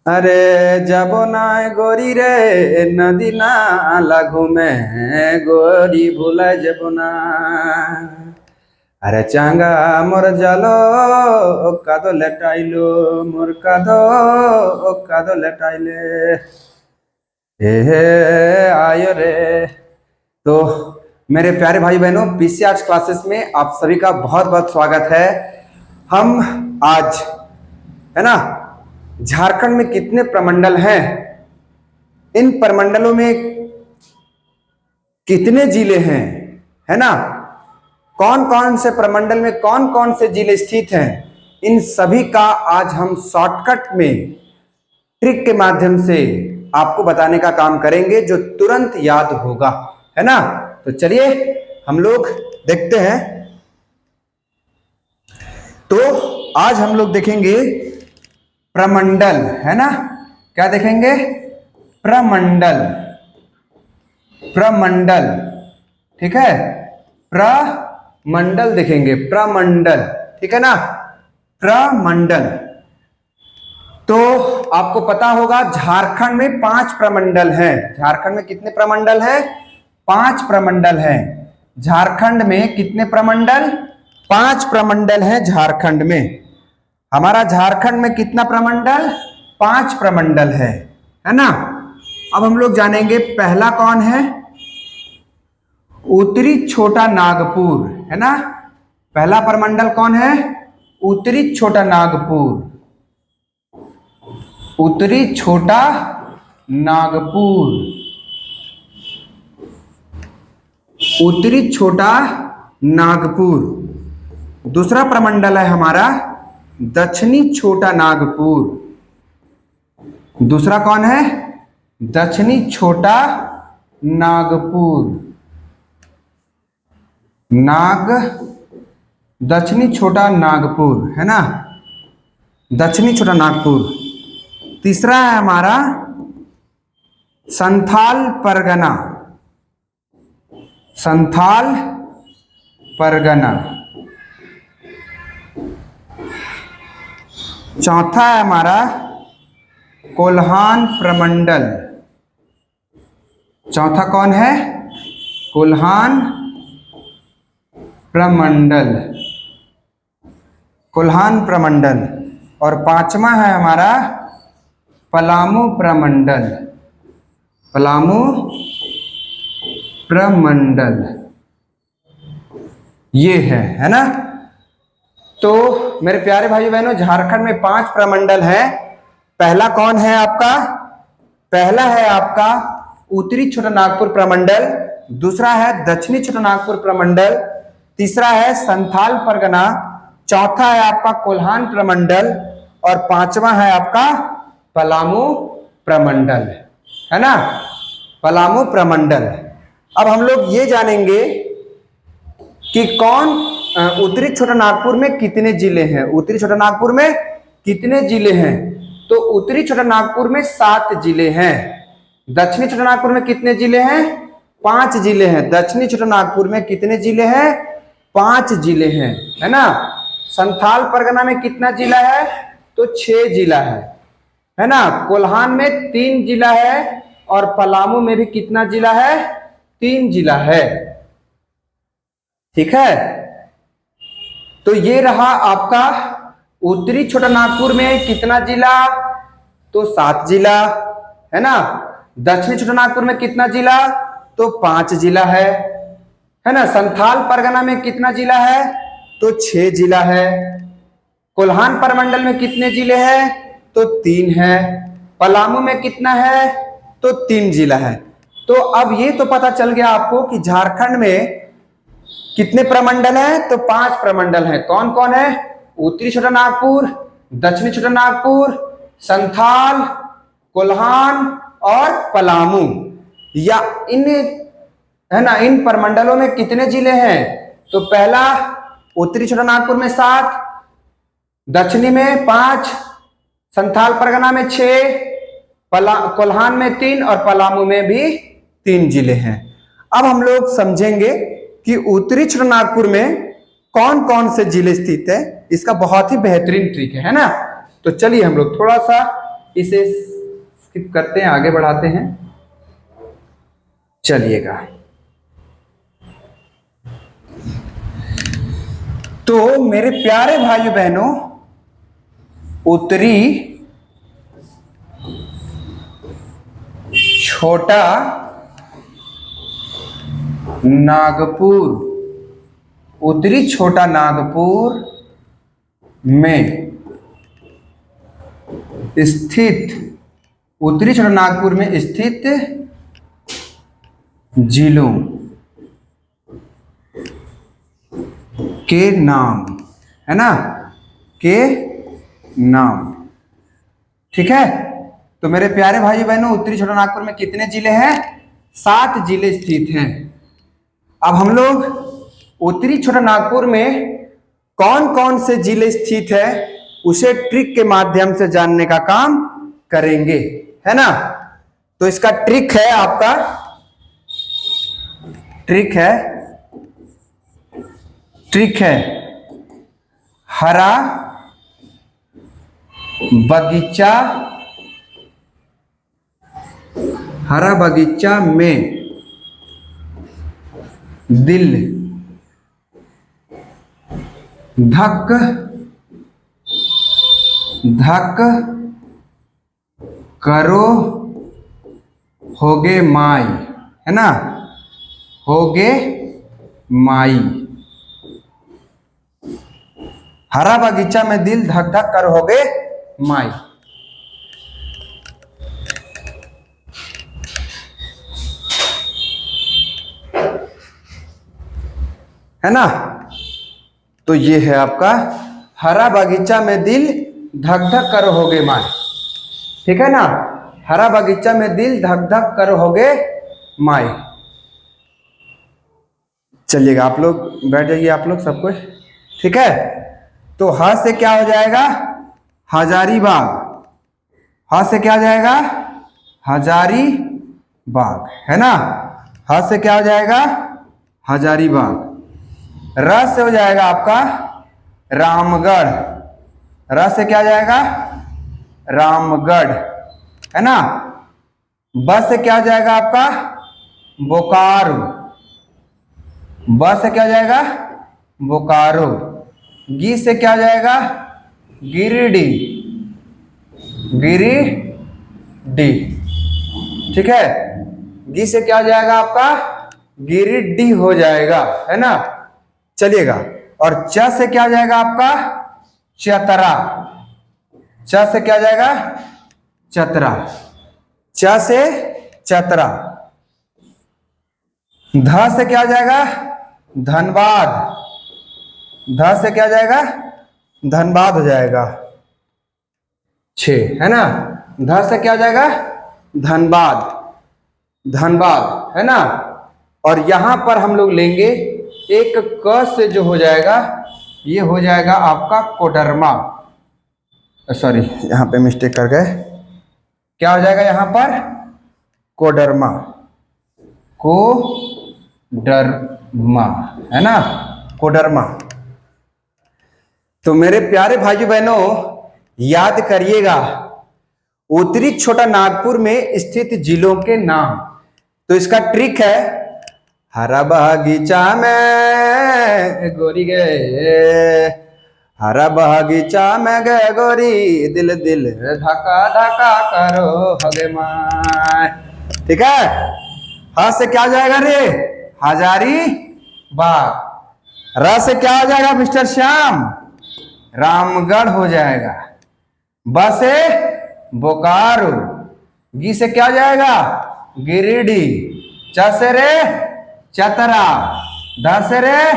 अरे যাব না গরি রে নদী নালা ঘুমে গরি ভুলাই যাব না। আরে চাঙ্গা মোর জালো কাদো লেটাইলো মোর কাদো লেটাইলে हे आयो रे। तो मेरे प्यारे भाई बहनों, पीसी आर्ट्स क्लासेस में आप सभी का बहुत बहुत स्वागत है। हम आज है ना, झारखंड में कितने प्रमंडल हैं, इन प्रमंडलों में कितने जिले हैं, है ना, कौन कौन से प्रमंडल में कौन कौन से जिले स्थित हैं, इन सभी का आज हम शॉर्टकट में ट्रिक के माध्यम से आपको बताने का काम करेंगे जो तुरंत याद होगा, है ना। तो चलिए हम लोग देखते हैं। तो आज हम लोग देखेंगे प्रमंडल, है ना। क्या देखेंगे? प्रमंडल, प्रमंडल, ठीक है। प्रमंडल देखेंगे, प्रमंडल, ठीक है ना, प्रमंडल। तो आपको पता होगा झारखंड में 5 प्रमंडल हैं। झारखंड में कितने प्रमंडल हैं? 5 प्रमंडल हैं। झारखंड में कितने प्रमंडल? 5 प्रमंडल हैं झारखंड में। हमारा झारखंड में कितना प्रमंडल? 5 प्रमंडल है ना। अब हम लोग जानेंगे पहला कौन है? उत्तरी छोटा नागपुर, है ना। पहला प्रमंडल कौन है? उत्तरी छोटा नागपुर, उत्तरी छोटा नागपुर, उत्तरी छोटा नागपुर। दूसरा प्रमंडल है हमारा दक्षिणी छोटा नागपुर। दूसरा कौन है? दक्षिणी छोटा नागपुर, दक्षिणी छोटा नागपुर, है ना, दक्षिणी छोटा नागपुर। तीसरा है हमारा संथाल परगना, संथाल परगना। चौथा है हमारा कोल्हान प्रमंडल। चौथा कौन है? कोल्हान प्रमंडल, कोल्हान प्रमंडल। और पांचवा है हमारा पलामू प्रमंडल, पलामू प्रमंडल। ये है ना। तो मेरे प्यारे भाई बहनों, झारखंड में 5 प्रमंडल हैं। पहला कौन है आपका? पहला है आपका उत्तरी छोटा नागपुर प्रमंडल। दूसरा है दक्षिणी छोटा नागपुर प्रमंडल। तीसरा है संथाल परगना। चौथा है आपका कोल्हान प्रमंडल। और पांचवा है आपका पलामू प्रमंडल, है ना, पलामू प्रमंडल। अब हम लोग ये जानेंगे कि कौन उत्तरी छोटा नागपुर में कितने जिले हैं। उत्तरी छोटा नागपुर में कितने जिले हैं? तो उत्तरी छोटा नागपुर में 7 जिले हैं। दक्षिणी छोटा नागपुर में कितने जिले हैं? 5 जिले हैं। दक्षिणी छोटा नागपुर में कितने जिले हैं? 5 जिले हैं, है ना। संथाल परगना में कितना जिला है? तो 6 जिला है ना। कोल्हान में 3 जिला है। और पलामू में भी कितना जिला है? 3 जिला है, ठीक है। तो ये रहा आपका उत्तरी छोटा नागपुर में कितना जिला? तो 7 जिला, है ना। दक्षिणी छोटा नागपुर में कितना जिला? तो 5 जिला है ना। संथाल परगना में कितना जिला है? तो 6 जिला है। कोल्हान प्रमंडल में कितने जिले हैं? तो 3 है। पलामू में कितना है? तो 3 जिला है। तो अब ये तो पता चल गया आपको कि झारखंड में कितने प्रमंडल हैं? तो 5 प्रमंडल हैं। कौन कौन है? उत्तरी छोटा नागपुर, दक्षिणी छोटा नागपुर, संथाल, कोल्हान और पलामू। या इन, है ना, इन प्रमंडलों में कितने जिले हैं? तो पहला उत्तरी छोटा नागपुर में 7, दक्षिणी में 5, संथाल परगना में 6, कोल्हान में 3 और पलामू में भी 3 जिले हैं। अब हम लोग समझेंगे कि उत्तरी छोटा नागपुर में कौन कौन से जिले स्थित है। इसका बहुत ही बेहतरीन ट्रिक है ना। तो चलिए हम लोग थोड़ा सा इसे स्किप करते हैं, आगे बढ़ाते हैं। चलिएगा, तो मेरे प्यारे भाइयों बहनों, उत्तरी छोटा नागपुर, उत्तरी छोटा नागपुर में स्थित, उत्तरी छोटा नागपुर में स्थित जिलों के नाम, है ना, के नाम। ठीक है, तो मेरे प्यारे भाई बहनों, उत्तरी छोटा नागपुर में कितने जिले हैं? 7 जिले स्थित हैं। अब हम लोग उत्तरी छोटा नागपुर में कौन कौन से जिले स्थित है उसे ट्रिक के माध्यम से जानने का काम करेंगे, है ना। तो इसका ट्रिक है, आपका ट्रिक है हरा बगीचा में दिल धक धक करो होगे माई, है ना, होगे माई। हरा बगीचा में दिल धक धक कर होगे माई। है ना, तो ये है आपका हरा बगीचा में दिल धक धक कर होगे माई। ठीक है ना, हरा बगीचा में दिल धक धक कर होगे माई। चलिएगा, आप लोग बैठ जाइए, आप लोग सब कुछ ठीक है। तो ह से क्या हो जाएगा? हजारीबाग। ह से क्या हो जाएगा? हजारीबाग, है ना। ह से क्या हो जाएगा? हजारीबाग। र से हो जाएगा आपका रामगढ़। र से क्या हो जाएगा? रामगढ़, है ना। ब से क्या हो जाएगा आपका? बोकारो। ब से क्या हो जाएगा? बोकारो। गी से क्या हो जाएगा? गिरिडीह। गिरिडीह, ठीक है। गी से क्या हो जाएगा आपका? गिरिडीह हो जाएगा, है ना। चलिएगा, और च से क्या हो जाएगा आपका? चतरा। च से क्या हो जाएगा? चतरा। च से चतरा। ध से क्या हो जाएगा? धनबाद। ध से क्या हो जाएगा? धनबाद हो जाएगा। 6, है ना। ध से क्या हो जाएगा? धनबाद। धनबाद, है ना। और यहां पर हम लोग लेंगे एक क से, जो हो जाएगा ये हो जाएगा आपका कोडरमा। सॉरी, यहां पे मिस्टेक कर गए। क्या हो जाएगा यहां पर? कोडरमा। कोडरमा, है ना, कोडरमा। तो मेरे प्यारे भाइयों बहनों, याद करिएगा उत्तरी छोटा नागपुर में स्थित जिलों के नाम। तो इसका ट्रिक है, हरा बगीचा में गोरी गए, हरा बगीचा में गए गोरी, दिल दिल धका धका करो हगे माय। ठीक है। ह से क्या हो जाएगा रे? हजारीबाग। र से क्या हो जाएगा मिस्टर श्याम? रामगढ़ हो जाएगा। ब से बोकारो। गी से क्या हो जाएगा? गिरिडीह। च से रे चतरा। ध से रे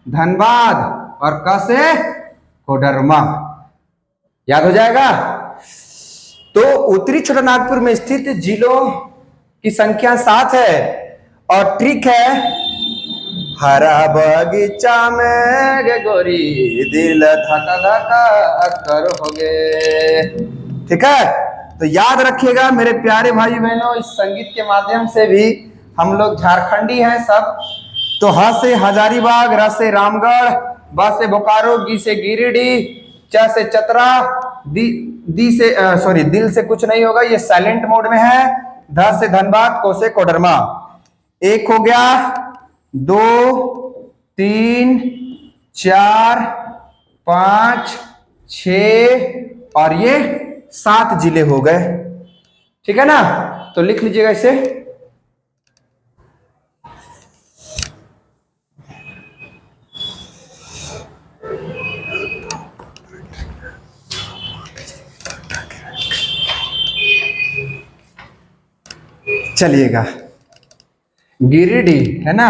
धनबाद। और क से कोडरमा। याद हो जाएगा। तो उत्तरी छोटा नागपुर में स्थित जिलों की संख्या 7 है, और ट्रिक है हरा बगीचा में गे गोरी, दिल धका धका कर होगे। ठीक है, तो याद रखिएगा मेरे प्यारे भाई बहनों, इस संगीत के माध्यम से भी हम लोग झारखंडी हैं सब। तो ह से हजारीबाग, र से रामगढ़, ब से बोकारो, गी से गिरिडीह, च से चतरा, दी दी से सॉरी दिल से कुछ नहीं होगा, ये साइलेंट मोड में है। ध से धनबाद, को से कोडरमा। एक हो गया, 2 3 4 5 6 और ये 7 जिले हो गए। ठीक है ना, तो लिख लीजिएगा इसे। चलिएगा, गिरिडीह है ना,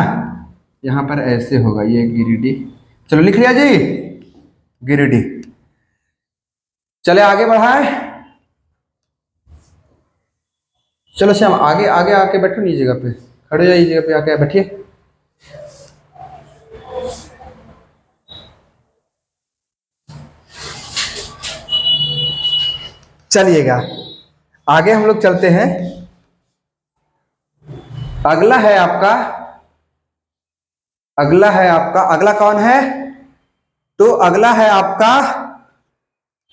यहां पर ऐसे होगा ये गिरिडीह। चलो लिख लिया जी, गिरिडीह। चले आगे बढ़ाए। चलो श्याम आगे आगे आके बैठो, नी जगह पे खड़े हो जाइए, जगह पे आके बैठिए। चलिएगा आगे हम लोग चलते हैं। अगला है आपका, अगला कौन है? तो अगला है आपका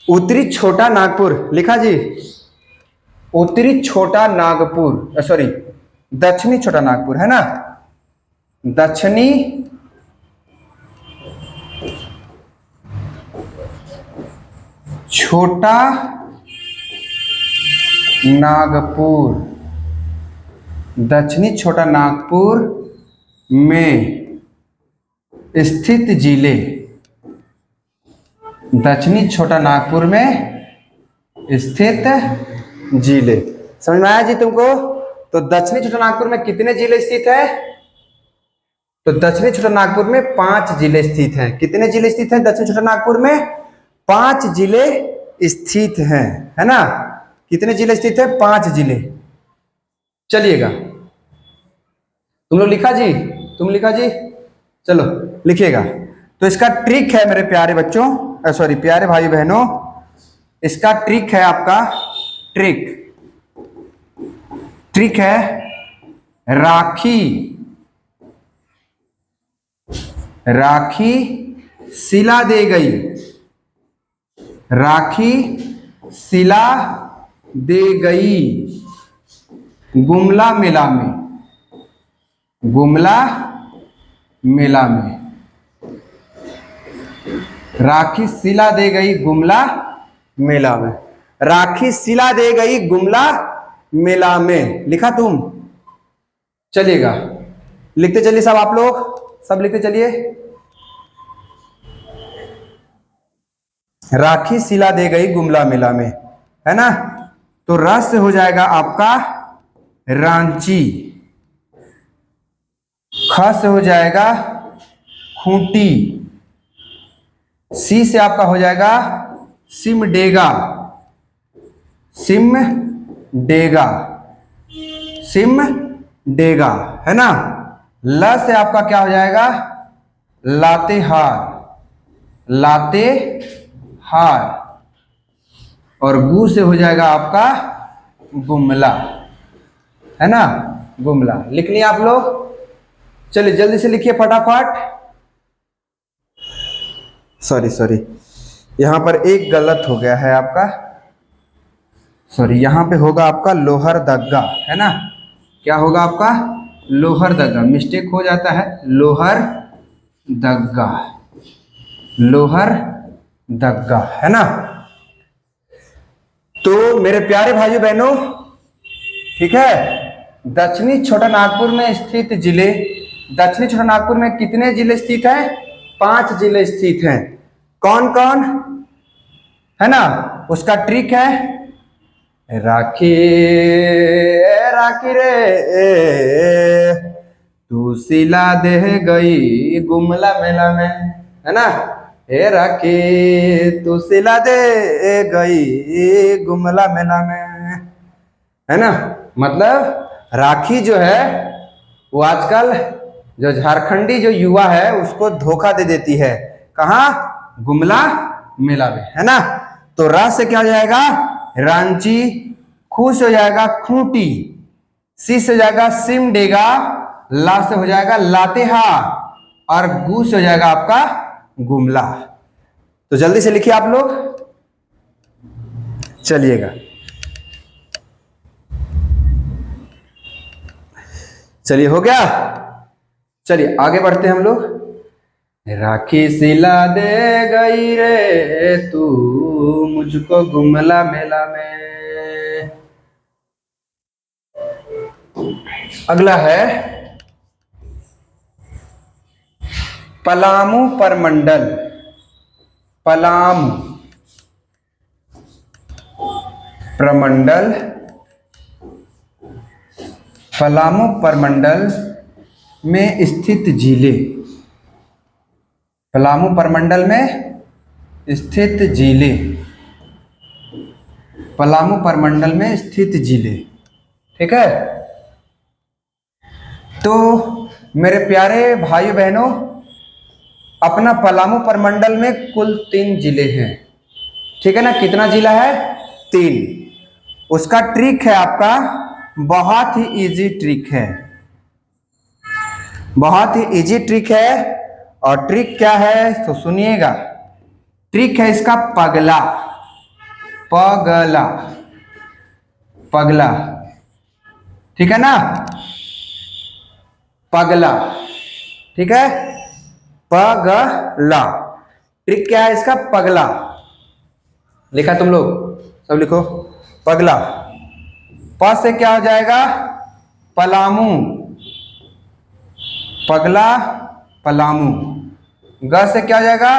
उत्तरी छोटा नागपुर। लिखा जी, उत्तरी छोटा नागपुर, सॉरी दक्षिणी छोटा नागपुर है ना, दक्षिणी छोटा नागपुर, दक्षिणी छोटा नागपुर में स्थित जिले, दक्षिणी छोटा नागपुर में स्थित जिले। समझ में आया जी तुमको? तो दक्षिणी छोटा नागपुर में कितने जिले स्थित है? तो दक्षिणी छोटा नागपुर में 5 जिले स्थित हैं। कितने जिले स्थित हैं दक्षिणी छोटा नागपुर में? 5 जिले स्थित हैं, है ना। कितने जिले स्थित है? 5 जिले। चलिएगा, तुम लोग लिखा जी, तुम लिखा जी, चलो लिखिएगा। तो इसका ट्रिक है मेरे प्यारे बच्चों, सॉरी प्यारे भाई बहनों, इसका ट्रिक है आपका, ट्रिक है राखी सिला दे गई, राखी सिला दे गई गुमला मेला में, गुमला मेला में, राखी सिला दे गई गुमला मेला में, राखी सिला दे गई गुमला मेला में। लिखा तुम? चलिएगा लिखते चलिए सब, आप लोग सब लिखते चलिए। राखी सिला दे गई गुमला मेला में, है ना। तो रस से हो जाएगा आपका रांची, ख से हो जाएगा खूंटी, सी से आपका हो जाएगा सिमडेगा, सिमडेगा, सिमडेगा, है ना। ल से आपका क्या हो जाएगा? लातेहार, लातेहार, और गु से हो जाएगा आपका गुमला, है ना, गुमला। लिख लिया आप लोग? चलिए जल्दी से लिखिए फटाफट। सॉरी यहां पर एक गलत हो गया है आपका, सॉरी यहां पे होगा आपका लोहरदग्गा, है ना। क्या होगा आपका? लोहरदग्गा, मिस्टेक हो जाता है, लोहरदग्गा, लोहरदग्गा, है ना। तो मेरे प्यारे भाइयों बहनों, ठीक है, दक्षिणी छोटा नागपुर में स्थित जिले, दक्षिणी छोटा नागपुर में कितने जिले स्थित हैं? 5 जिले स्थित हैं। कौन कौन, है ना। उसका ट्रिक है राखी राखी रे तू सिला दे गई गुमला मेला में, है ना। हे राखी तू सिला दे गई गुमला मेला में, है ना। मतलब राखी जो है वो आजकल जो झारखंडी जो युवा है उसको धोखा दे देती है। कहाँ? गुमला मेला में, है ना। तो रा से क्या हो जाएगा? रांची, खू से हो जाएगा खूंटी, सी से हो जाएगा सिमडेगा, ला से हो जाएगा लातेहार, और गु से हो जाएगा आपका गुमला। तो जल्दी से लिखिए आप लोग। चलिएगा, चलिए हो गया। चलिए आगे बढ़ते हैं हम लोग। राखी सिला दे गई रे तू मुझको गुमला मेला में। अगला है पलामू परमंडल। पलामू प्रमंडल, पलामू परमंडल में स्थित जिले। पलामू परमंडल में स्थित जिले, पलामू परमंडल में स्थित जिले, ठीक है। तो मेरे प्यारे भाइयों बहनों, अपना पलामू परमंडल में कुल 3 जिले हैं, ठीक है ना। कितना जिला है? 3। उसका ट्रिक है आपका, बहुत ही इजी ट्रिक है, बहुत ही इजी ट्रिक है। और ट्रिक क्या है तो सुनिएगा। ट्रिक है इसका पगला, पगला, पगला, ठीक है ना। पगला, ठीक है, पगला। ट्रिक क्या है इसका? पगला। लिखा तुम लोग? सब लिखो। पगला। प से क्या हो जाएगा? पलामू, पगला पलामू। ग से क्या हो जाएगा?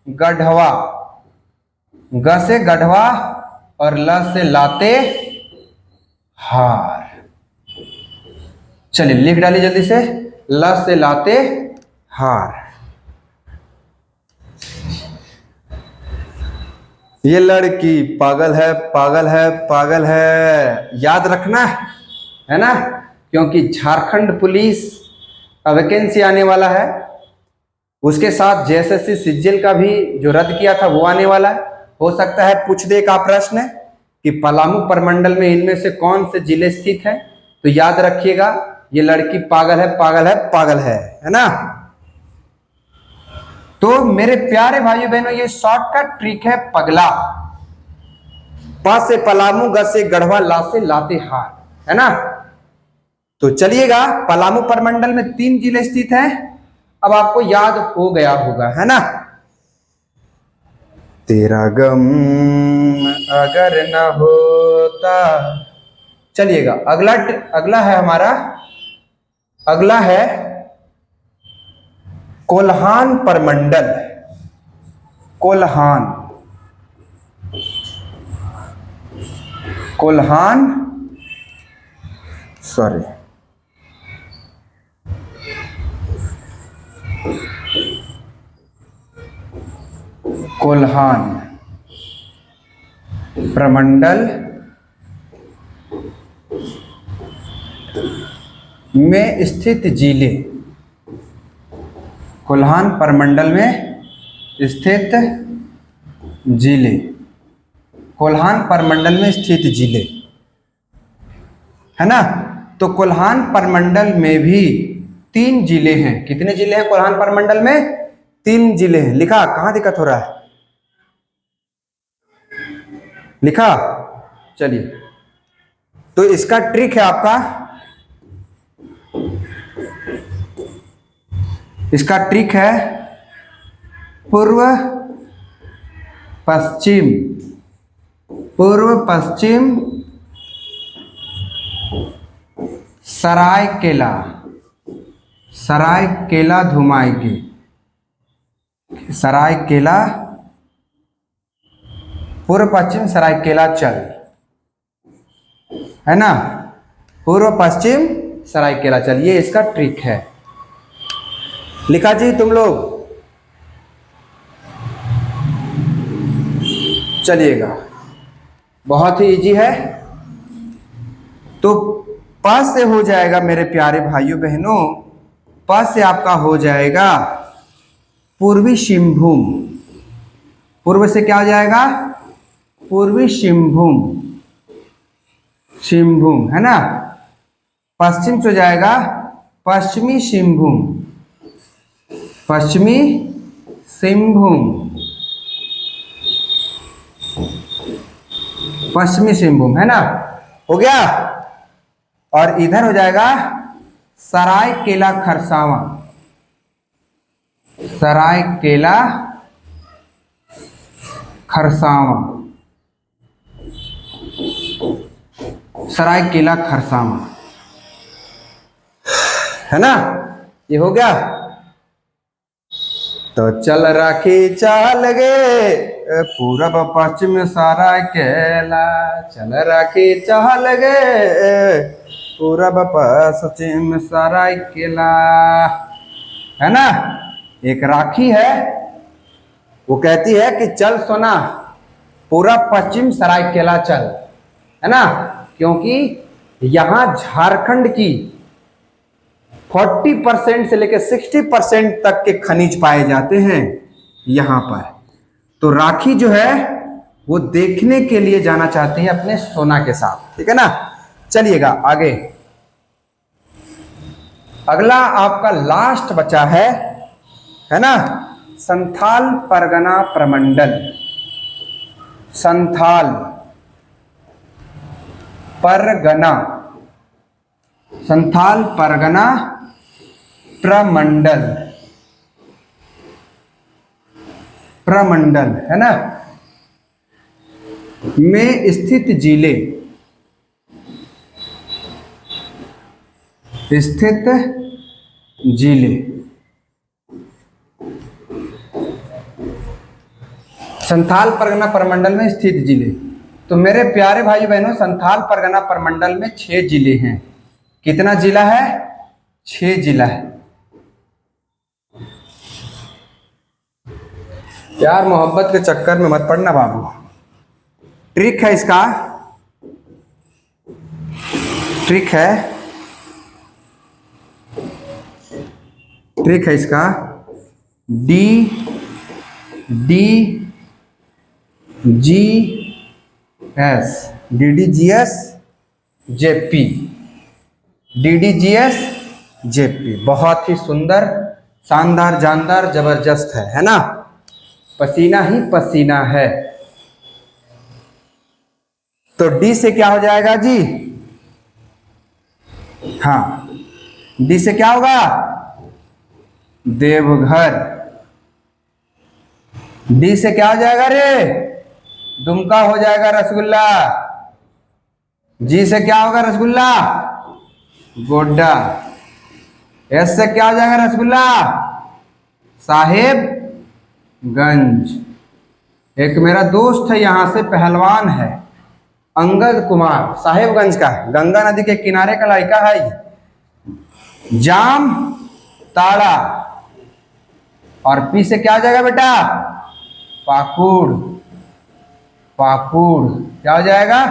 गढ़वा, ग से गढ़वा और ल से लाते हार। चलिए लिख डालिए जल्दी से, ल से लाते हार। ये लड़की पागल है, पागल है, पागल है, याद रखना है ना, क्योंकि झारखंड पुलिस का वैकेंसी आने वाला है। उसके साथ जेएसएससी सीजीएल का भी जो रद्द किया था वो आने वाला है। हो सकता है पूछ दे का प्रश्न कि पलामू परमंडल में इनमें से कौन से जिले स्थित है। तो याद रखिएगा, ये लड़की पागल है, पागल है, पागल है ना। तो मेरे प्यारे भाइयों बहनों, ये शॉर्टकट ट्रिक है पगला। प से पलामू, ग से गढ़वा, ला से लातेहार, है ना। तो चलिएगा, पलामू परमंडल में 3 जिले स्थित हैं। अब आपको याद हो गया होगा, है ना। तेरा गम अगर न होता। चलिएगा अगला है हमारा, अगला है कोल्हान परमंडल। कोल्हान, कोल्हान, सॉरी, कोल्हान प्रमंडल में स्थित जिले। कोल्हान प्रमंडल में स्थित जिले, कोल्हान प्रमंडल में स्थित जिले, है ना। तो कोल्हान प्रमंडल में भी 3 जिले हैं। कितने जिले हैं कोल्हान प्रमंडल में? 3 जिले हैं। लिखा? कहां दिक्कत हो रहा है? लिखा? चलिए, तो इसका ट्रिक है आपका, इसका ट्रिक है पूर्व पश्चिम, पूर्व पश्चिम सरायकेला, सरायकेला घुमाएगी, सरायकेला, पूर्व पश्चिम सरायकेला चल, है ना। पूर्व पश्चिम सरायकेला चल, ये इसका ट्रिक है। लिखा जी तुम लोग? चलिएगा, बहुत ही इजी है। तो प से हो जाएगा मेरे प्यारे भाइयों बहनों, प से आपका हो जाएगा पूर्वी सिंहभूम। पूर्व से क्या हो जाएगा? पूर्वी सिंहभूम, सिंहभूम, है ना। पश्चिम से हो जाएगा पश्चिमी सिंहभूम, पश्चिमी सिंहभूम, पश्चिमी सिंहभूम, है ना, हो गया। और इधर हो जाएगा सरायकेला खरसावां, सरायकेला खरसावां, सरायकेला खरसावां, है ना, ये हो गया। तो चल राखी चाल गे पूरब पश्चिम सरायकेला, चल राखी चाल गे पूरब पश्चिम सरायकेला, है ना। एक राखी है, वो कहती है कि चल सोना पूरब पश्चिम सरायकेला चल, है ना, क्योंकि यहां झारखंड की 40% से लेकर 60% तक के खनिज पाए जाते हैं यहां पर। तो राखी जो है वो देखने के लिए जाना चाहती है अपने सोना के साथ, ठीक है ना। चलिएगा आगे, अगला आपका लास्ट बचा है ना, संथाल परगना प्रमंडल, संथाल परगना, संथाल परगना प्रमंडल, प्रमंडल, है ना, में स्थित जिले, स्थित जिले, संथाल परगना प्रमंडल में स्थित जिले। तो मेरे प्यारे भाई बहनों, संथाल परगना प्रमंडल में 6 जिले हैं। कितना जिला है? 6 जिला है। प्यार मोहब्बत के चक्कर में मत पड़ना बाबू। ट्रिक है इसका, ट्रिक है, ट्रिक है इसका, D G S, DDGS JP, DDGS JP, बहुत ही सुंदर, शानदार, जानदार, जबरदस्त है ना। पसीना ही पसीना है। तो डी से क्या हो जाएगा जी? हाँ, डी से क्या होगा? देवघर। डी से क्या हो जाएगा रे? दुमका हो जाएगा रसगुल्ला। जी से क्या होगा रसगुल्ला? गोड्डा। एस से क्या हो जाएगा रसगुल्ला? साहेबगंज। एक मेरा दोस्त है यहां से, पहलवान है, अंगद कुमार, साहेबगंज का, गंगा नदी के किनारे का लड़का है। जाम ताड़ा। और पी से क्या हो जाएगा बेटा? पाकुड़। पाकुड़ क्या हो जाएगा?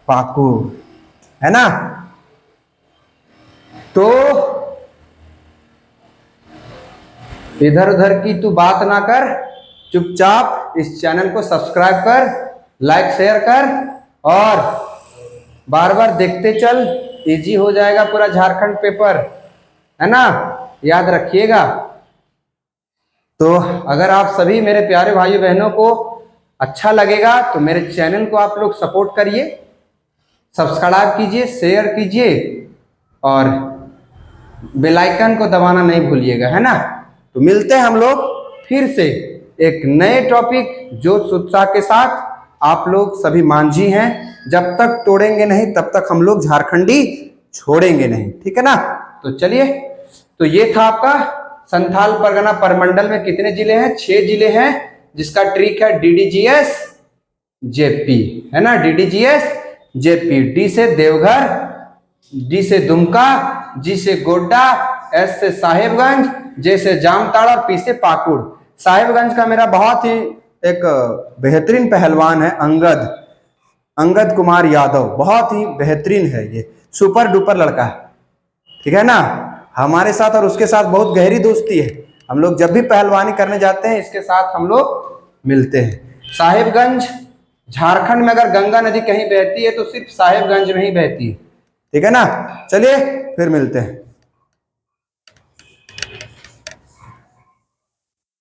पाकुड़, है ना। तो इधर उधर की तू बात ना कर, चुपचाप इस चैनल को सब्सक्राइब कर, लाइक शेयर कर और बार बार देखते चल। इजी हो जाएगा पूरा झारखंड पेपर, है ना, याद रखिएगा। तो अगर आप सभी मेरे प्यारे भाइयों बहनों को अच्छा लगेगा तो मेरे चैनल को आप लोग सपोर्ट करिए, सब्सक्राइब कीजिए, शेयर कीजिए और बेल आइकन को दबाना नहीं भूलिएगा, है ना। तो मिलते हैं हम लोग फिर से एक नए टॉपिक जोश उत्साह के साथ। आप लोग सभी मांझी हैं, जब तक तोड़ेंगे नहीं तब तक हम लोग झारखंडी छोड़ेंगे नहीं, ठीक है ना। तो चलिए, तो ये था आपका संथाल परगना प्रमंडल में कितने जिले हैं? 6 जिले हैं, जिसका ट्रिक है DDGS JP, है ना, DDGS JP। डी से देवघर, डी से दुमका, जी से गोड्डा, एस से साहेबगंज, जे से जामताड़ा और पी से पाकुड़। साहेबगंज का मेरा बहुत ही एक बेहतरीन पहलवान है अंगद कुमार यादव, बहुत ही बेहतरीन है, ये सुपर डुपर लड़का है, ठीक है ना। हमारे साथ और उसके साथ बहुत गहरी दोस्ती है। हम लोग जब भी पहलवानी करने जाते हैं इसके साथ हम लोग मिलते हैं। साहेबगंज झारखंड में अगर गंगा नदी कहीं बहती है तो सिर्फ साहेबगंज में ही बहती है, ठीक है ना। चलिए फिर मिलते हैं।